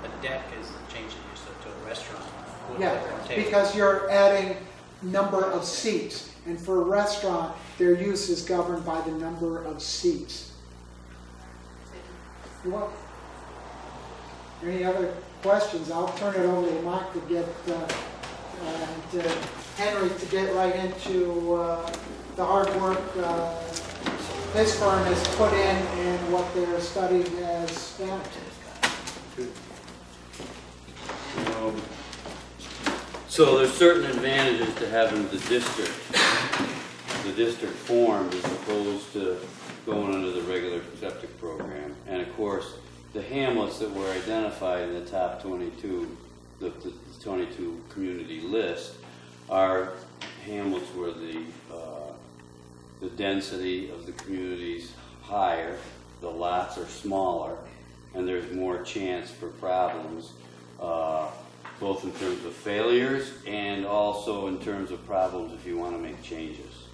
A deck is changing use to a restaurant. Yeah, Table. because you're adding number of seats. And for a restaurant, their use is governed by the number of seats. You want any other questions? I'll turn it over to Mike to get, to Henry to get right into the hard work this firm has put in and what their study has found. So there's certain advantages to having the district formed as opposed to going under the regular septic program. And of course, the hamlets that were identified in the top 22, the 22 community list, are hamlets where the density of the community's higher, the lots are smaller, and there's more chance for problems, both in terms of failures and also in terms of problems if you want to make changes.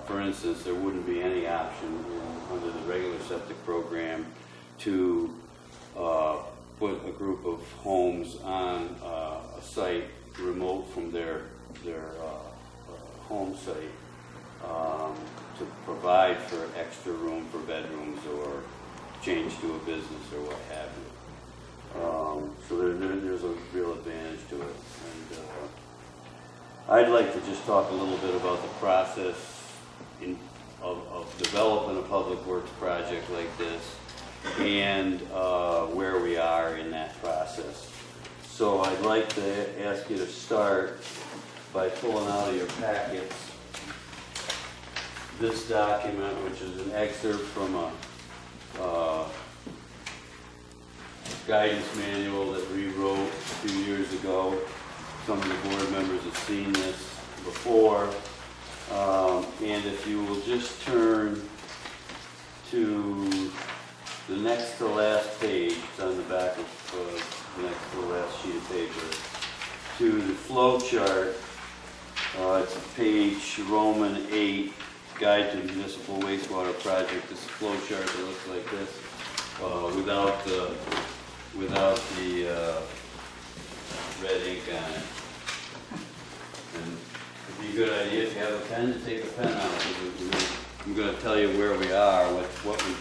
For instance, there wouldn't be any option under the regular septic program to put a group of homes on a site remote from their home site to provide for extra room for bedrooms or change to a business or what have you. So there's a real advantage to it. And I'd like to just talk a little bit about the process of developing a public works project like this and where we are in that process. So I'd like to ask you to start by pulling out of your packets this document, which is an excerpt from a guidance manual that we wrote a few years ago. Some of the board members have seen this before. And if you will just turn to the next to last page, it's on the back of the next to the last sheet of paper, to the flow chart. It's page Roman 8, Guide to Municipal Wastewater Project. This flow chart that looks like this, without the red ink on it. And it'd be a good idea if you have a pen to take a pen out, because I'm going to tell you where we are, what we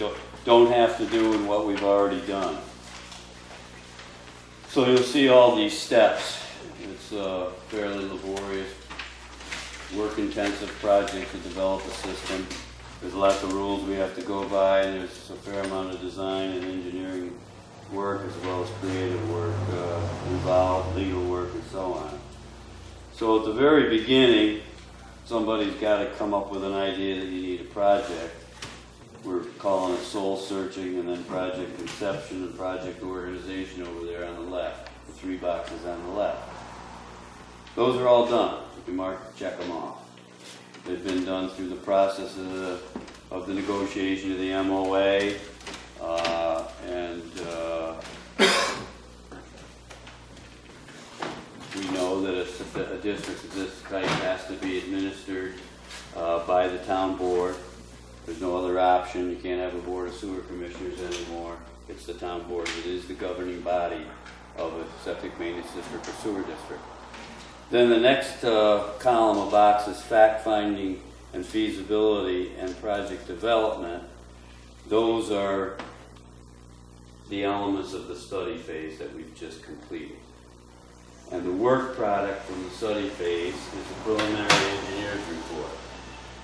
don't have to do and what we've already done. So you'll see all these steps. It's a fairly laborious, work-intensive project to develop a system. There's lots of rules we have to go by, and there's a fair amount of design and engineering work as well as creative work involved, legal work, and so on. So at the very beginning, somebody's got to come up with an idea that you need a project. We're calling it soul searching, and then project conception and project organization over there on the left, the 3 boxes on the left. Those are all done. We mark, check them off. They've been done through the process of the negotiation of the MOA, and we know that a district of this type has to be administered by the town board. There's no other option. You can't have a board of sewer commissioners anymore. It's the town board. It is the governing body of a septic maintenance district or sewer district. Then the next column of boxes, fact-finding and feasibility and project development. Those are the elements of the study phase that we've just completed. And the work product from the study phase is the preliminary engineer's report.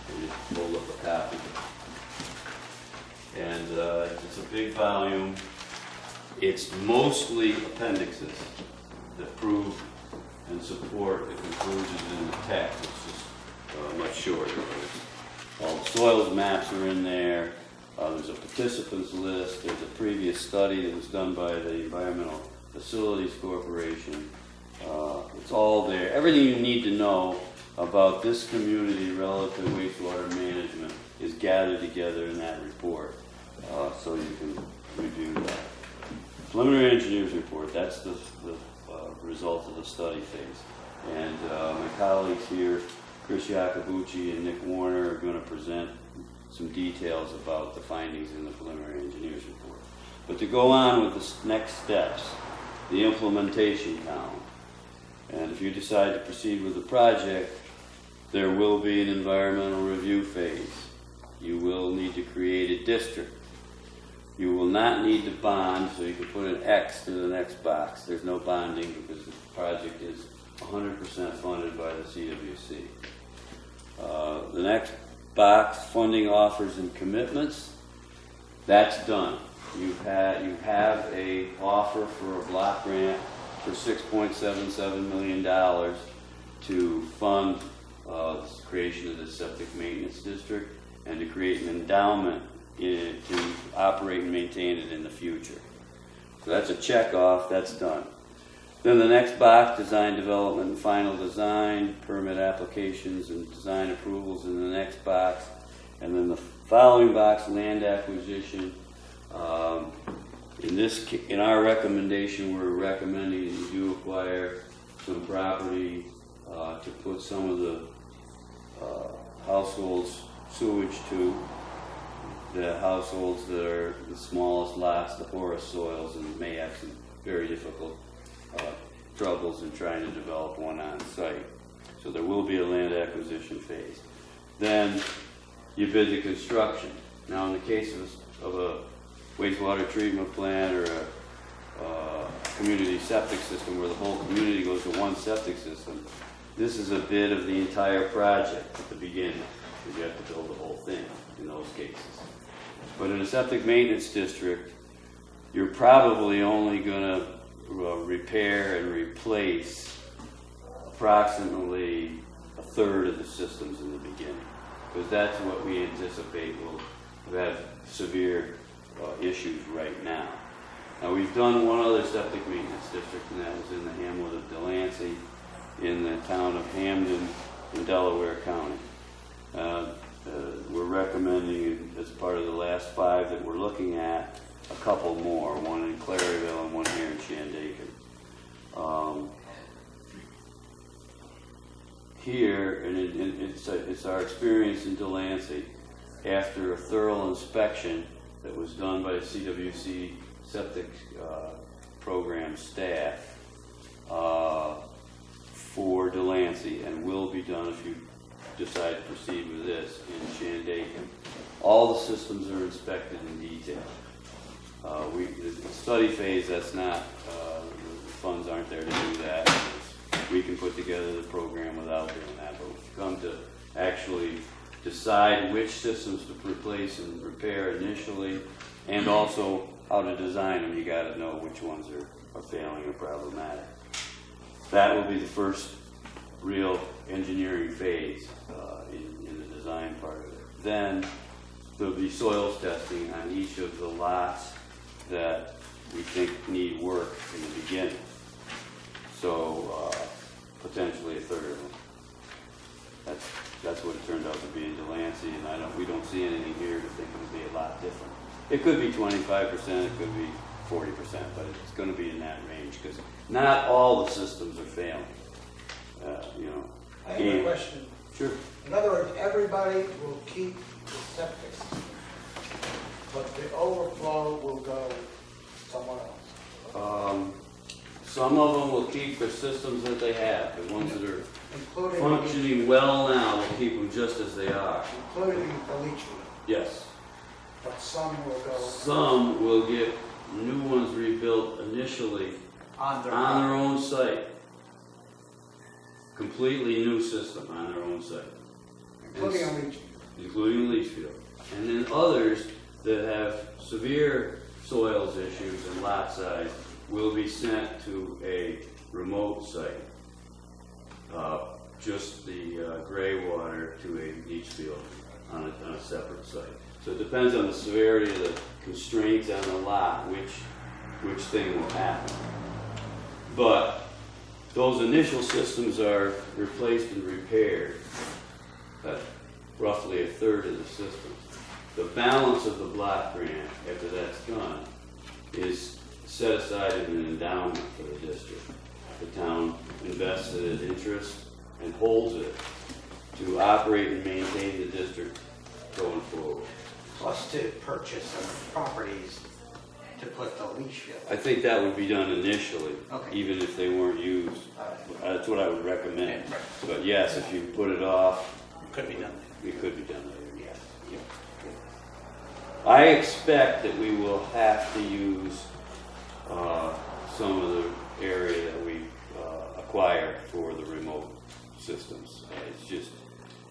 We just pulled up a copy. And it's a big volume. It's mostly appendixes that prove and support the conclusions in the text. It's just much shorter. All the soils maps are in there. There's a participants list. There's a previous study that was done by the Environmental Facilities Corporation. It's all there. Everything you need to know about this community relative to wastewater management is gathered together in that report, so you can review that. Preliminary engineer's report, that's the result of the study phase. And my colleagues here, Chris Iacobucci and Nick Warner, are going to present some details about the findings in the preliminary engineer's report. But to go on with the next steps, the implementation column. And if you decide to proceed with the project, there will be an environmental review phase. You will need to create a district. You will not need to bond, so you can put an X to the next box. There's no bonding because the project is 100% funded by the CWC. The next box, funding offers and commitments, that's done. You have a offer for a block grant for $6.77 million to fund the creation of the septic maintenance district and to create an endowment to operate and maintain it in the future. So that's a check off, that's done. Then the next box, design development and final design, permit applications and design approvals in the next box. And then the following box, land acquisition. In our recommendation, we're recommending that you do acquire some property to put some of the households' sewage to. The households that are the smallest lots, the poorest soils, and may have some very difficult troubles in trying to develop one on site. So there will be a land acquisition phase. Then you bid the construction. Now in the case of a wastewater treatment plant or a community septic system where the whole community goes to one septic system, this is a bid of the entire project at the beginning, because you have to build the whole thing in those cases. But in a septic maintenance district, you're probably only going to repair and replace approximately a third of the systems in the beginning, because that's what we anticipate will have severe issues right now. Now we've done one other septic maintenance district, and that was in the hamlet of Delancey in the town of Hamden in Delaware County. We're recommending, as part of the last 5 that we're looking at, a couple more, one in Claryville and one here in Shandaken. Here, and it's our experience in Delancey, after a thorough inspection that was done by the CWC septic program staff for Delancey, and will be done if you decide to proceed with this in Shandaken. All the systems are inspected in detail. The study phase, that's not, the funds aren't there to do that. We can put together the program without doing that, but if you come to actually decide which systems to replace and repair initially, and also how to design them, you got to know which ones are failing or problematic. That will be the first real engineering phase in the design part of it. Then there'll be soils testing on each of the lots that we think need work in the beginning. So potentially a third of them. That's what it turned out to be in Delancey, and we don't see anything here to think it'll be a lot different. It could be 25%, it could be 40%, but it's going to be in that range because not all the systems are failing. I have a question. Sure. In other words, everybody will keep the septic system, but the overflow will go somewhere else. Some of them will keep the systems that they have. The ones that are Including functioning well now will keep them just as they are. including the leach field, Yes. but some will go Some will get new ones rebuilt initially on their on their own. own site. Completely new system on their own site. Including a leach field. Including leach field. And then others that have severe soils issues and lot size will be sent to a remote site. Just the gray water to a leach field on a separate site. So it depends on the severity of the constraints on the lot, which thing will happen. But those initial systems are replaced and repaired. That's roughly a third of the system. The balance of the block grant, after that's done, is set aside in an endowment for the district. The town invests it at interest and holds it to operate and maintain the district going forward. Plus to purchase of properties To put the leach field. I think that would be done initially, Okay. even if they weren't used. All right. That's what I would recommend. Okay, right. But yes, if you put it off, Could be done. it could be done later. Yeah. I expect that we will have to use some of the area that we acquired for the remote systems. It's just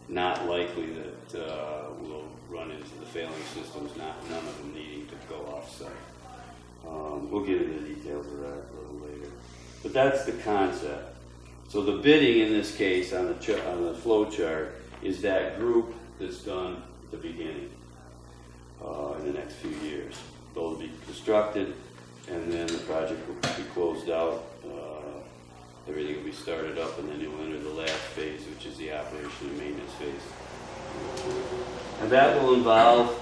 not likely that we'll run into the failing systems, none of them needing to go off-site. We'll get into the details of that a little later. But that's the concept. So the bidding in this case on the flow chart is that group that's done at the beginning in the next few years. Those will be constructed, and then the project will be closed out. Everything will be started up, and then you'll enter the last phase, which is the operation and maintenance phase. And that will involve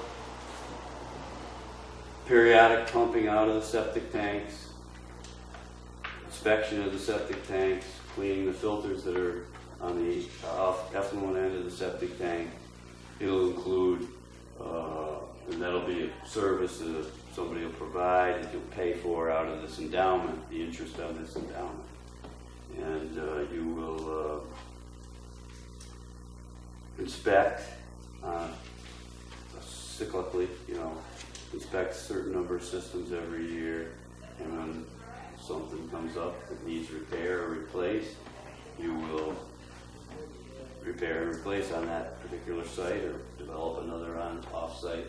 periodic pumping out of the septic tanks, inspection of the septic tanks, cleaning the filters that are on the effluent end of the septic tank. It'll include, and that'll be a service that somebody will provide that you'll pay for out of this endowment, the interest on this endowment. And you will inspect cyclically, inspect a certain number of systems every year, and when something comes up that needs repair or replace, you will repair and replace on that particular site or develop another off-site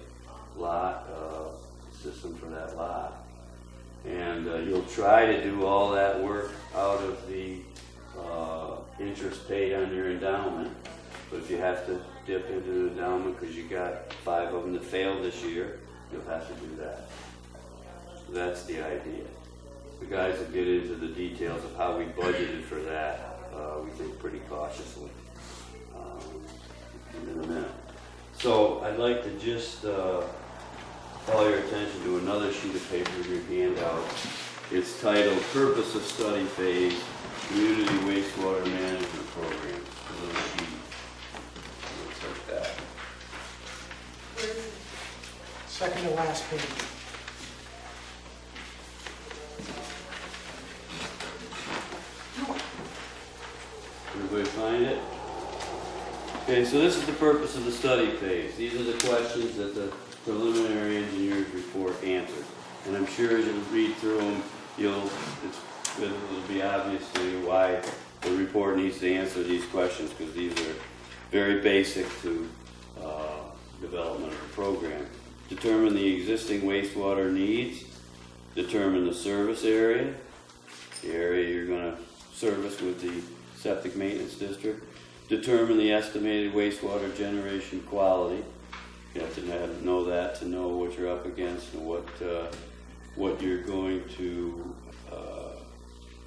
lot system for that lot. And you'll try to do all that work out of the interest paid on your endowment. But if you have to dip into the endowment because you got 5 of them that failed this year, you'll have to do that. So that's the idea. The guys will get into the details of how we budgeted for that. We think pretty cautiously in a minute. So I'd like to just call your attention to another sheet of paper in your handout. It's titled Purpose of Study Phase, Community Wastewater Management Program. A little sheet. Looks like that. Second to last page. Everybody find it? Okay, so this is the purpose of the study phase. These are the questions that the preliminary engineer's report answered. And I'm sure as you read through them, it'll be obvious to you why the report needs to answer these questions, because these are very basic to development of the program. Determine the existing wastewater needs. Determine the service area, the area you're going to service with the septic maintenance district. Determine the estimated wastewater generation quality. You have to know that to know what you're up against and what you're going to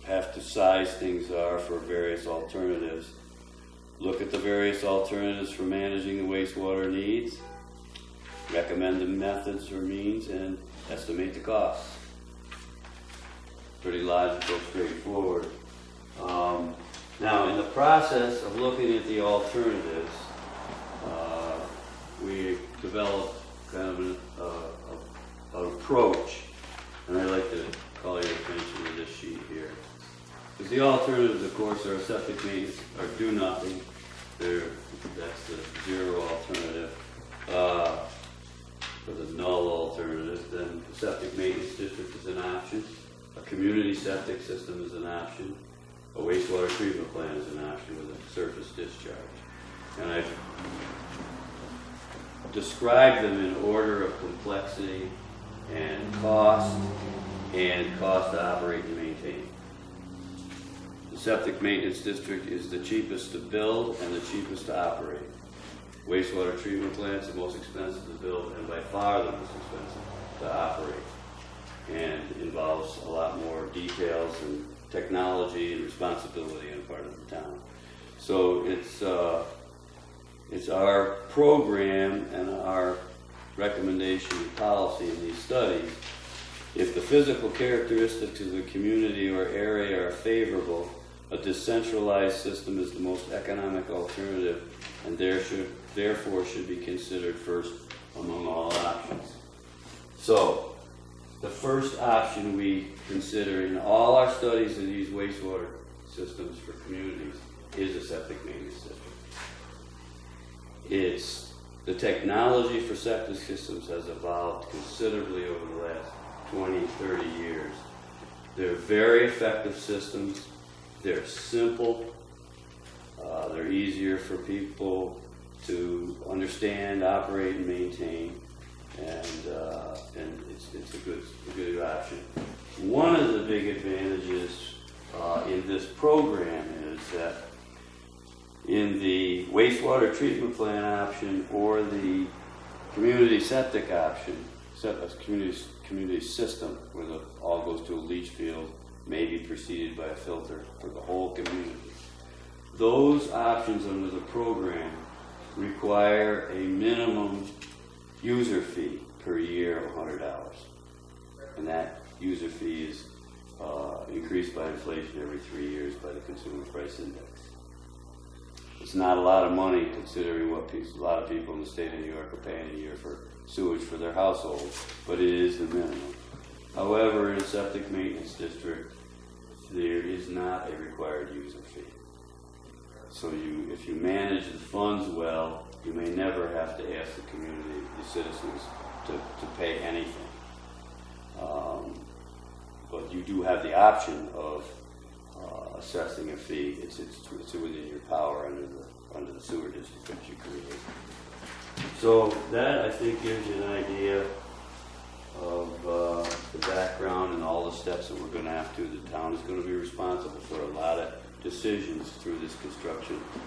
have to size things are for various alternatives. Look at the various alternatives for managing the wastewater needs. Recommend the methods or means and estimate the costs. Pretty logical, straightforward. Now, in the process of looking at the alternatives, we developed kind of an approach, and I'd like to call your attention to this sheet here. Because the alternatives, of course, are septic maintenance, or do nothing. That's the zero alternative. For the null alternative, then the septic maintenance district is an option. A community septic system is an option. A wastewater treatment plant is an option with a surface discharge. And I've described them in order of complexity and cost to operate and maintain. The septic maintenance district is the cheapest to build and the cheapest to operate. Wastewater treatment plants are the most expensive to build and by far the most expensive to operate, and involves a lot more details and technology and responsibility on the part of the town. So it's our program and our recommendation and policy in these studies. If the physical characteristics of the community or area are favorable, a decentralized system is the most economic alternative and therefore should be considered first among all options. So, the first option we consider in all our studies of these wastewater systems for communities is a septic maintenance system. The technology for septic systems has evolved considerably over the last 20, 30 years. They're very effective systems. They're simple. They're easier for people to understand, operate, and maintain, and it's a good option. One of the big advantages in this program is that in the wastewater treatment plant option or the community septic option, community system, where all goes to a leach field, maybe preceded by a filter for the whole community. Those options under the program require a minimum user fee per year of $100. And that user fee is increased by inflation every 3 years by the Consumer Price Index. It's not a lot of money considering what a lot of people in the state of New York are paying a year for sewage for their household, but it is the minimum. However, in a septic maintenance district, there is not a required user fee. So if you manage the funds well, you may never have to ask the community, the citizens, to pay anything. But you do have the option of assessing a fee. It's within your power under the sewer district that you create. So that, I think, gives you an idea of the background and all the steps that we're going to have to. The town is going to be responsible for a lot of decisions through this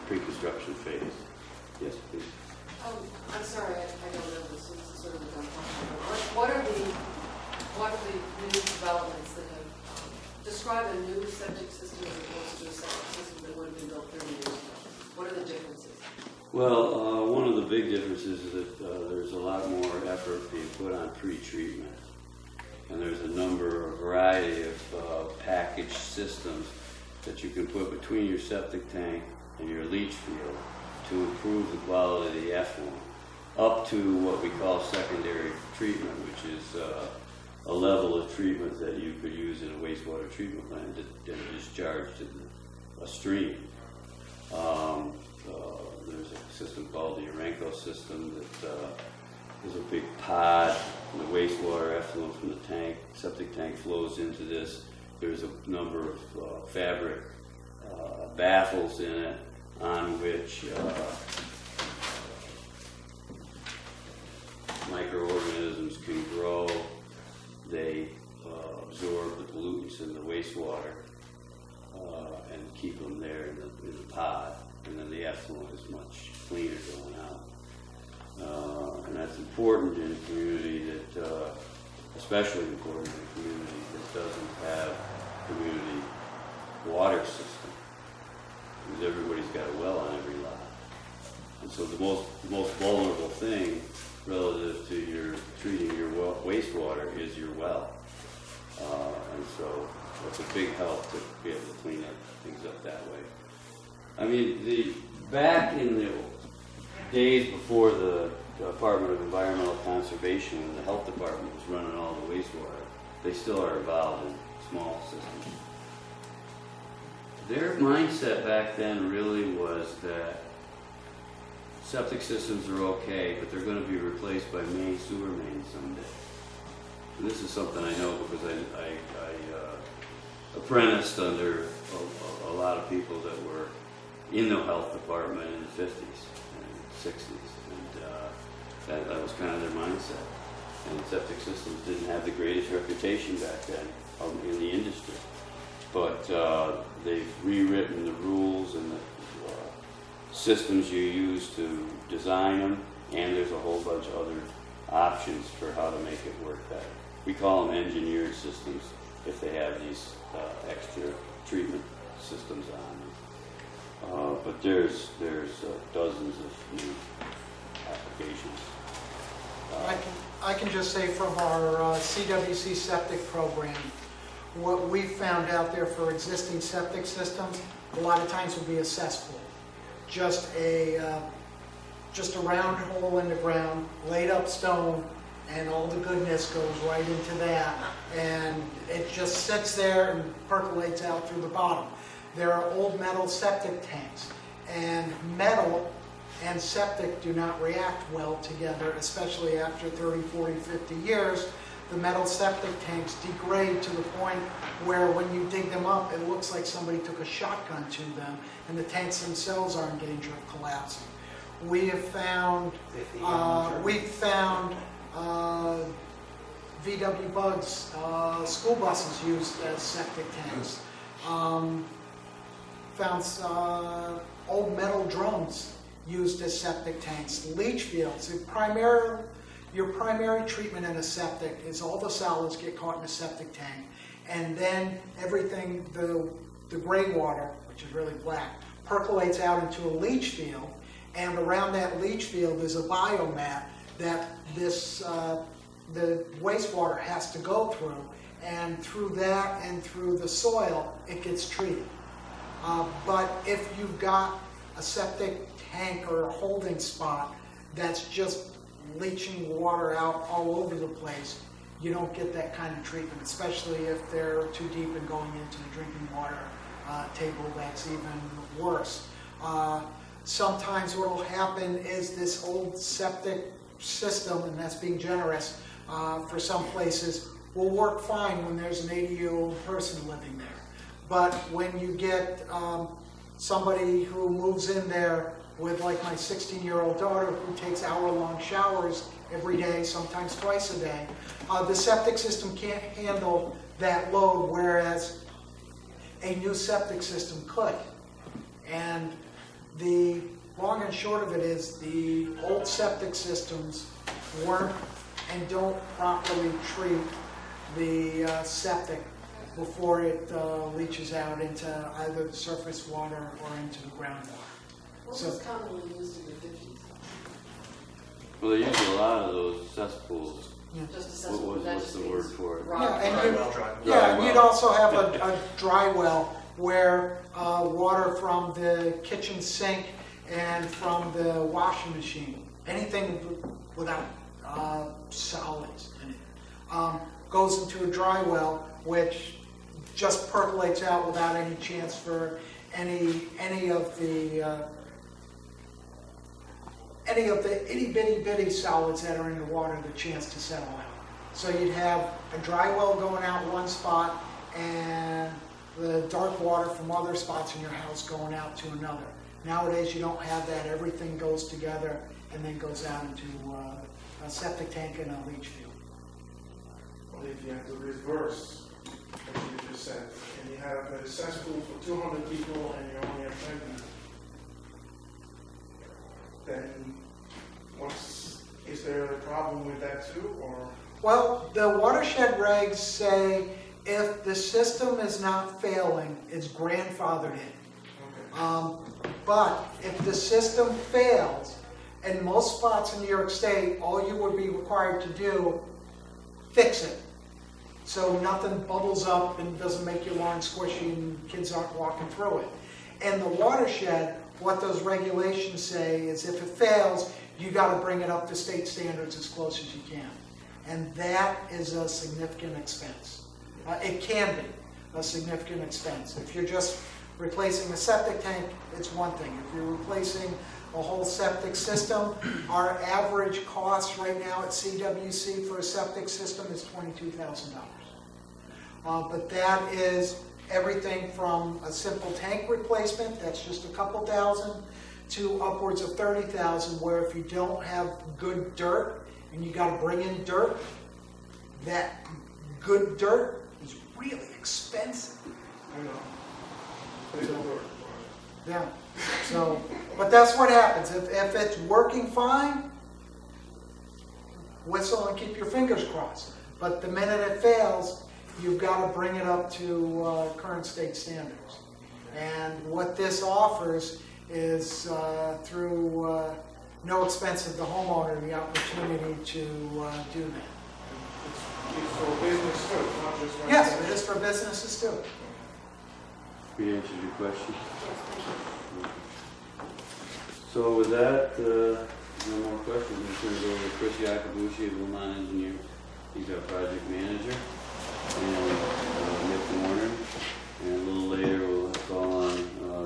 pre-construction phase. Yes, please. I'm sorry, I don't know this. This is sort of a dumb question. But what are the new developments that have described a new septic system as opposed to a septic system that would have been built 30 years ago? What are the differences? Well, one of the big differences is that there's a lot more effort being put on pre-treatment. And there's a variety of packaged systems that you can put between your septic tank and your leach field to improve the quality of the effluent, up to what we call secondary treatment, which is a level of treatment that you could use in a wastewater treatment plant and discharge to a stream. There's a system called the Urenco system that is a big pod, and the wastewater effluent from the septic tank flows into this. There's a number of fabric baffles in it on which microorganisms can grow. They absorb the pollutants in the wastewater and keep them there in the pod, and then the effluent is much cleaner going out. And that's important in a community that, especially important in a community that doesn't have a community water system, because everybody's got a well on every lot. And so the most vulnerable thing relative to your treating your wastewater is your well. And so it's a big help to be able to clean things up that way. I mean, back in the days before the Department of Environmental Conservation, when the health department was running all the wastewater, they still are involved in small systems. Their mindset back then really was that septic systems are okay, but they're going to be replaced by sewer mains someday. And this is something I know because I apprenticed under a lot of people that were in the health department in the 50s and 60s, and that was kind of their mindset. And septic systems didn't have the greatest reputation back then in the industry. But they've rewritten the rules and the systems you use to design them, and there's a whole bunch of other options for how to make it work better. We call them engineered systems if they have these extra treatment systems on them. But there's dozens of new applications. I can just say from our CWC septic program, what we found out there for existing septic systems, a lot of times would be a cesspool. Just a round hole in the ground, laid up stone, and all the goodness goes right into that, and it just sits there and percolates out through the bottom. There are old metal septic tanks, and metal and septic do not react well together, especially after 30, 40, 50 years. The metal septic tanks degrade to the point where when you dig them up, it looks like somebody took a shotgun to them, and the tanks themselves are in danger of collapsing. We have found, VW Bugs, school buses used as septic tanks. Found old metal drums used as septic tanks. Leach fields. Your primary treatment in a septic is all the solids get caught in a septic tank, and then everything, the gray water, which is really black, percolates out into a leach field, and around that leach field is a biomat that the wastewater has to go through, and through that and through the soil, it gets treated. But if you've got a septic tank or a holding spot that's just leaching water out all over the place, you don't get that kind of treatment, especially if they're too deep and going into the drinking water table. That's even worse. Sometimes what will happen is this old septic system, and that's being generous for some places, will work fine when there's an 80-year-old person living there. But when you get somebody who moves in there with, like my 16-year-old daughter, who takes hour-long showers every day, sometimes twice a day, the septic system can't handle that load, whereas a new septic system could. And the long and short of it is the old septic systems weren't and don't properly treat the septic before it leaches out into either the surface water or into the groundwater. What was commonly used in the 50s? Well, they use a lot of those cesspools. Just a cesspool, that What's just the means word for it? rock. Yeah, and Dry you, well, dry well. yeah, Dry you'd well. also have a dry well where water from the kitchen sink and from the washing machine, anything without solids in it, goes into a dry well, which just percolates out without any chance for any of the itty bitty solids that are in the water the chance to settle out. So you'd have a dry well going out one spot and the dark water from other spots in your house going out to another. Nowadays you don't have that. Everything goes together and then goes out into a septic tank and a leach field. Well, if you have to reverse what you just said, and you have a cesspool for 200 people and you only have 20, then is there a problem with that too, or? Well, the watershed regs say if the system is not failing, it's grandfathered in. Okay. But if the system fails, in most spots in New York State, all you would be required to do, fix it. So nothing bubbles up and doesn't make your lawn squishy and kids aren't walking through it. And the watershed, what those regulations say is if it fails, you got to bring it up to state standards as close as you can. And that is a significant expense. It can be a significant expense. If you're just replacing a septic tank, it's one thing. If you're replacing a whole septic system, our average cost right now at CWC for a septic system is $22,000. But that is everything from a simple tank replacement, that's just a couple thousand, to upwards of $30,000, where if you don't have good dirt and you got to bring in dirt, that good dirt is really expensive. I know. They don't work. Yeah. So, but that's what happens. If it's working fine, whistle and keep your fingers crossed. But the minute it fails, you've got to bring it up to current state standards. And what this offers is through no expense of the homeowner the opportunity to do that. It's for business too, not just one. Yes, it is for businesses too. We answered your question. Yes, thank you. So with that, no more questions, I'm turn it over to Chris Yacobucci of Vermont Engineers. He's our project manager. And Nick Warner. And a little later, we'll call on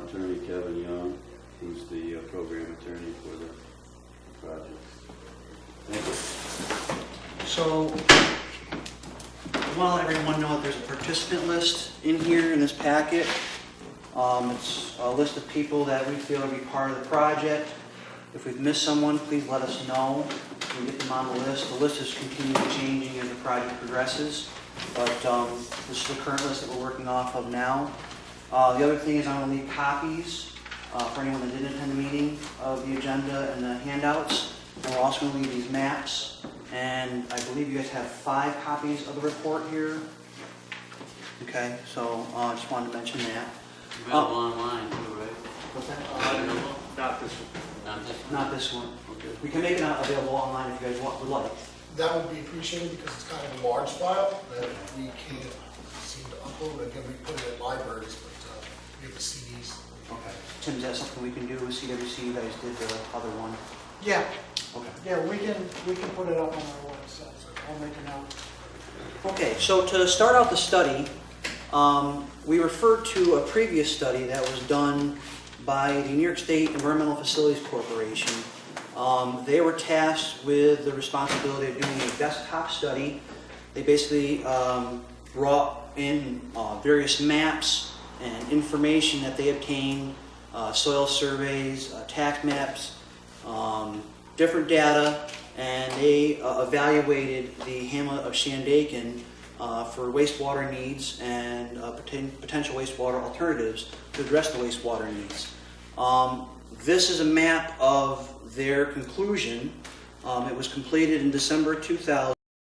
Attorney Kevin Young, who's the program attorney for the project. Thank you. So, I want to let everyone know that there's a participant list in here in this packet. It's a list of people that we feel will be part of the project. If we've missed someone, please let us know. We get them on the list. The list is continually changing as the project progresses, but this is the current list that we're working off of now. The other thing is I'm going to leave copies for anyone that didn't attend the meeting of the agenda and the handouts. And we're also going to leave these maps. And I believe you guys have 5 copies of the report here. Okay, so I just wanted to mention that. Available online too, right? What's that? Not this one. Not this one? Not this one. Okay. We can make it available online if you guys would like. That would be appreciated because it's kind of a large file that we can't seem to upload. Again, we put it in libraries, but we have the CDs. Okay. Tim, is that something we can do with CWC? You guys did the other one. Yeah, Okay. yeah, we can put it up on our website, so I'll make a note. Okay, so to start out the study, we referred to a previous study that was done by the New York State Environmental Facilities Corporation. They were tasked with the responsibility of doing a desktop study. They basically brought in various maps and information that they obtained, soil surveys, tax maps, different data, and they evaluated the hamlet of Shandaken for wastewater needs and potential wastewater alternatives to address the wastewater needs. This is a map of their conclusion. It was completed in December 2000.